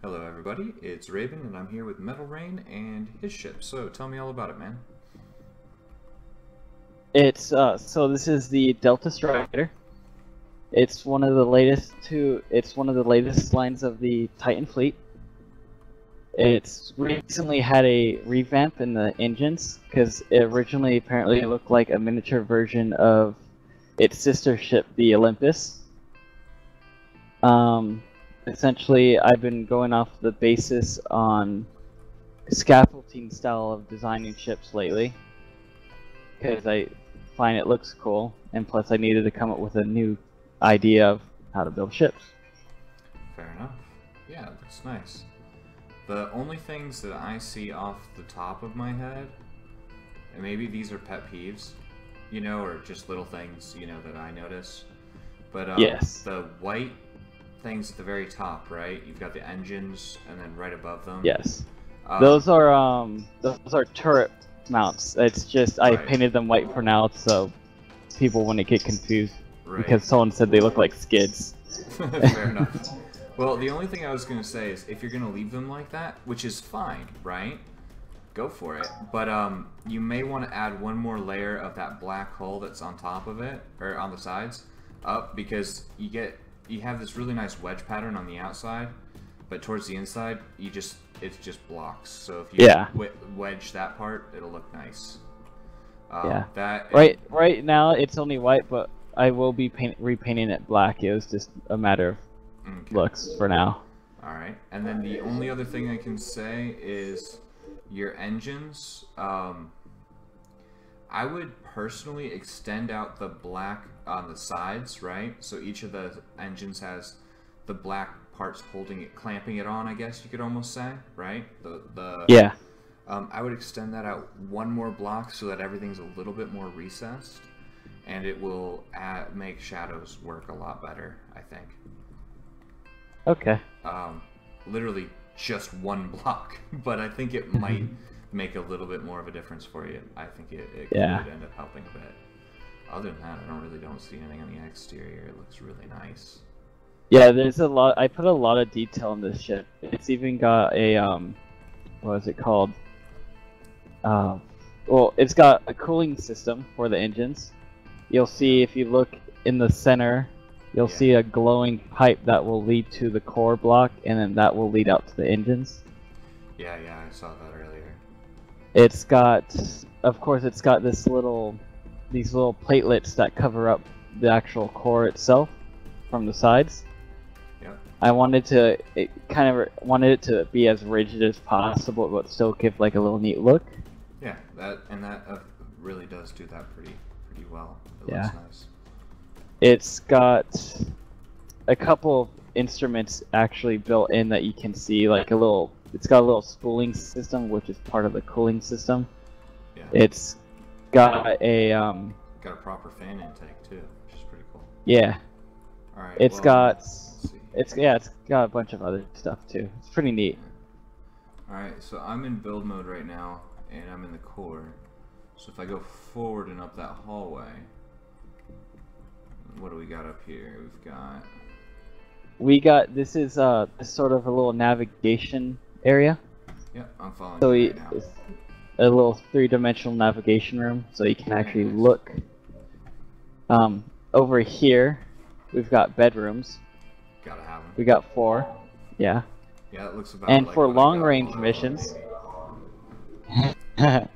Hello everybody, it's Raven and I'm here with MetalRain and his ship. So tell me all about it, man. It's so this is the Delta Strider. It's one of the latest lines of the Titan fleet. It's recently had a revamp in the engines because it originally apparently looked like a miniature version of its sister ship, the Olympus. Essentially, I've been going off the basis on scaffolding style of designing ships lately because I find it looks cool, and plus I needed to come up with a new idea of how to build ships. Fair enough. Yeah, it looks nice. The only things that I see off the top of my head, and maybe these are pet peeves, you know, or just little things, you know, that I notice. But Yes. the white things at the very top, right? You've got the engines, and then right above them. Yes. Those are turret mounts. It's just I Right. painted them white for now, so people wouldn't get confused Right. because someone said they look like skids. Fair enough. Well, the only thing I was going to say is if you're going to leave them like that, which is fine, right? Go for it. But you may want to add one more layer of that black hull that's on top of it, or on the sides, up, because you have this really nice wedge pattern on the outside, but towards the inside, it's just blocks. So if you wedge that part, it'll look nice. Yeah. That Right now it's only white, but I will be repainting it black. It was just a matter of looks for now. Alright, and then the only other thing I can say is your engines. I would personally extend out the black on the sides, right? So each of the engines has the black parts holding it, clamping it on, I guess you could almost say, right? Yeah. I would extend that out one more block so that everything's a little bit more recessed, and it will make shadows work a lot better, I think. Okay. Literally just one block, but I think it might make a little bit more of a difference for you. I think it could end up helping a bit. Other than that, I don't see anything on the exterior. It looks really nice. Yeah, there's a lot. I put a lot of detail in this ship. It's even got a what is it called? Well, it's got a cooling system for the engines. You'll see if you look in the center, you'll see a glowing pipe that will lead to the core block, and then that will lead out to the engines. Yeah, I saw that earlier. It's got, of course, it's got these little platelets that cover up the actual core itself from the sides. Yep. I wanted it to be as rigid as possible, but still give like a little neat look. Yeah, that really does do that pretty well. It Yeah. looks nice. It's got a couple of instruments actually built in that you can see, like it's got a little spooling system, which is part of the cooling system. Yeah. It's got a got a proper fan intake too, which is pretty cool. Yeah. All right. It's got a bunch of other stuff too. It's pretty neat. All right, so I'm in build mode right now, and I'm in the core. So if I go forward and up that hallway, what do we got up here? This is sort of a little navigation area. Yep, I'm following So you right now. it's a little three-dimensional navigation room, so you can actually look. Over here, we've got bedrooms. Gotta have them. We got 4. Yeah. Yeah, it looks about. And like for what I got long-range on missions, my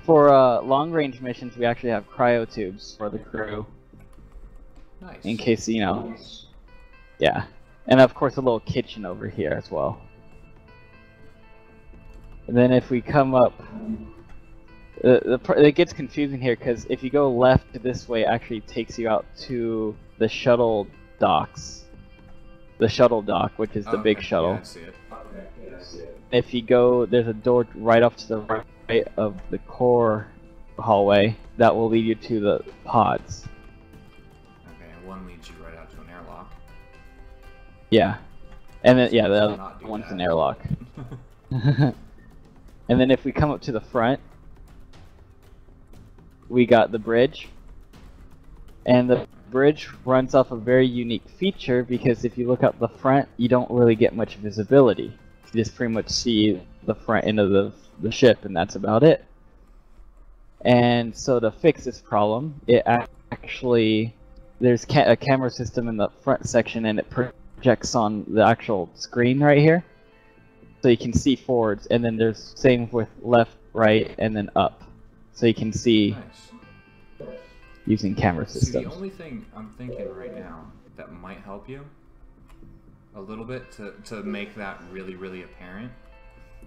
for long-range missions, we actually have cryo tubes for the crew. Nice. In case, you know. Yeah. And of course a little kitchen over here as well. And then if we come up, it gets confusing here because if you go left this way, it actually takes you out to the shuttle docks. The shuttle dock, which is the big shuttle. Yeah, I see it. If you go, there's a door right off to the right of the core hallway that will lead you to the pods. Okay, and one leads you right out to an airlock. Yeah. And then, yeah, the Let's other not do one's that. an airlock. And then if we come up to the front, we got the bridge. And the bridge runs off a very unique feature because if you look up the front, you don't really get much visibility. can just pretty much see the front end of the ship, and that's about it. And so to fix this problem, it actually there's a camera system in the front section, and it projects on the actual screen right here, so you can see forwards. And then there's same with left, right, and then up, so you can see using camera systems. See, the only thing I'm thinking right now that might help you a little bit to make that really, really apparent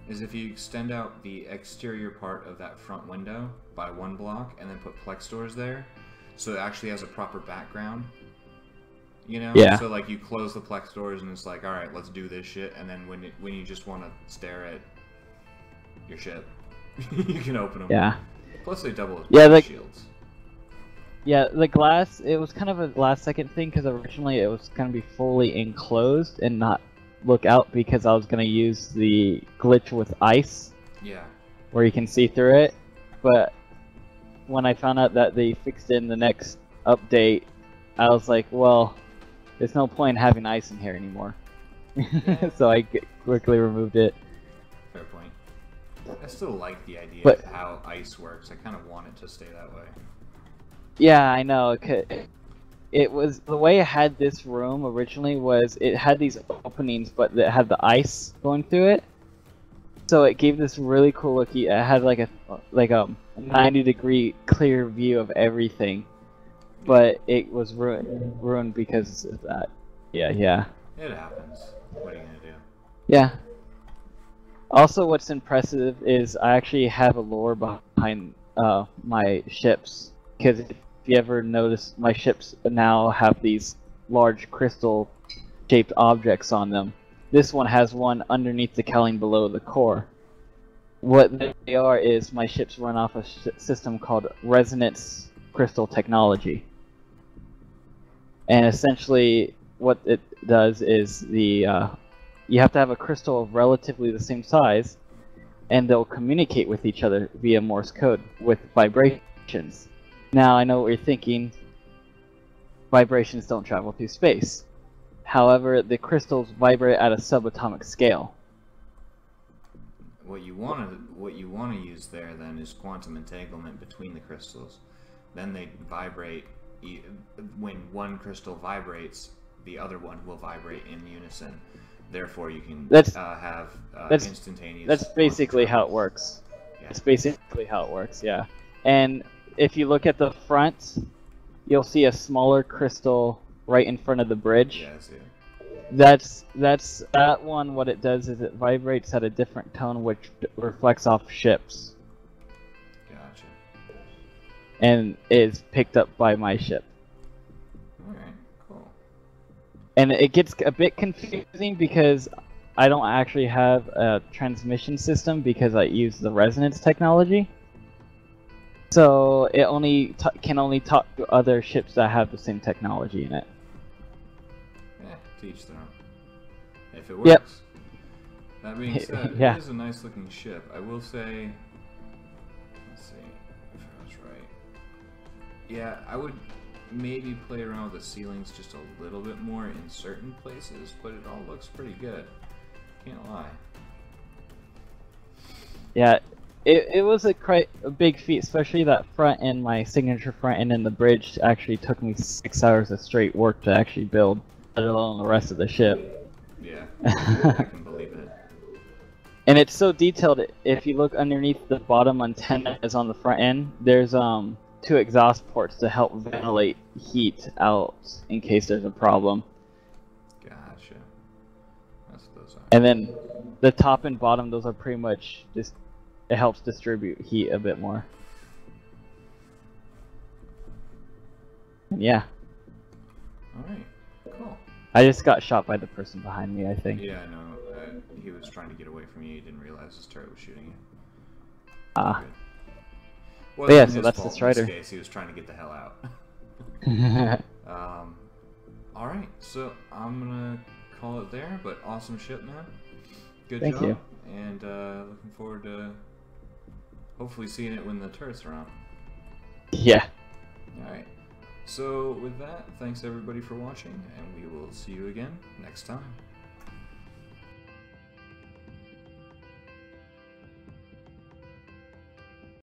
is if you extend out the exterior part of that front window by 1 block and then put plex doors there, so it actually has a proper background, you know? Yeah. So like you close the plex doors and it's like, all right, let's do this shit, and then when you just want to stare at your ship, you can open them. Yeah. Plus they double as shields. Yeah, the glass, it was kind of a last second thing, because originally it was going to be fully enclosed and not look out, because I was going to use the glitch with ice. Yeah. Where you can see through it. But when I found out that they fixed it in the next update, I was like, well, there's no point in having ice in here anymore. Yeah. So I quickly removed it. Fair point. I still like the idea of how ice works. I kind of want it to stay that way. Yeah, I know. It was the way it had this room originally was it had these openings, but it had the ice going through it. So it gave this really cool look. It had like a 90-degree clear view of everything, but it was ruined because of that. Yeah. It happens. What are you gonna do? Yeah. Also, what's impressive is I actually have a lore behind my ships. Because if you ever notice, my ships now have these large crystal-shaped objects on them. This one has one underneath the cowling below the core. What they are is my ships run off a system called resonance crystal technology. And essentially, what it does is you have to have a crystal of relatively the same size, and they'll communicate with each other via Morse code with vibrations. Now, I know what you're thinking. Vibrations don't travel through space. However, the crystals vibrate at a subatomic scale. What you want to use there then is quantum entanglement between the crystals. Then they vibrate. When one crystal vibrates, the other one will vibrate in unison. Therefore, you can have instantaneous. That's basically how it works. Yeah. That's basically how it works. Yeah, and if you look at the front, you'll see a smaller crystal right in front of the bridge. Yeah, I see it. That one. What it does is it vibrates at a different tone, which reflects off ships. Gotcha. And is picked up by my ship. All right, cool. And it gets a bit confusing because I don't actually have a transmission system because I use the resonance technology. So it can only talk to other ships that have the same technology in it. Yeah, to each their own. If it works. Yep. That being said, yeah. It is a nice looking ship. I will say, let's see if I was right. Yeah, I would maybe play around with the ceilings just a little bit more in certain places, but it all looks pretty good. Can't lie. Yeah. It was a big feat, especially that front end, my signature front end in the bridge actually took me 6 hours of straight work to actually build, let alone the rest of the ship. Yeah, I can believe it. And it's so detailed, if you look underneath the bottom antennas on the front end, there's 2 exhaust ports to help ventilate heat out in case there's a problem. Gotcha. That's what those are. And then the top and bottom, those are pretty much just... It helps distribute heat a bit more. Yeah. Alright, cool. I just got shot by the person behind me, I think. Yeah, no, he was trying to get away from you. He didn't realize his turret was shooting you. Ah. Well, yeah, so that's the Strider. In this case, he was trying to get the hell out. Alright, so I'm gonna call it there, but awesome ship, man. Good job. Thank you. And looking forward to hopefully seeing it when the turrets are on. Yeah. Alright. So with that, thanks everybody for watching, and we will see you again next time.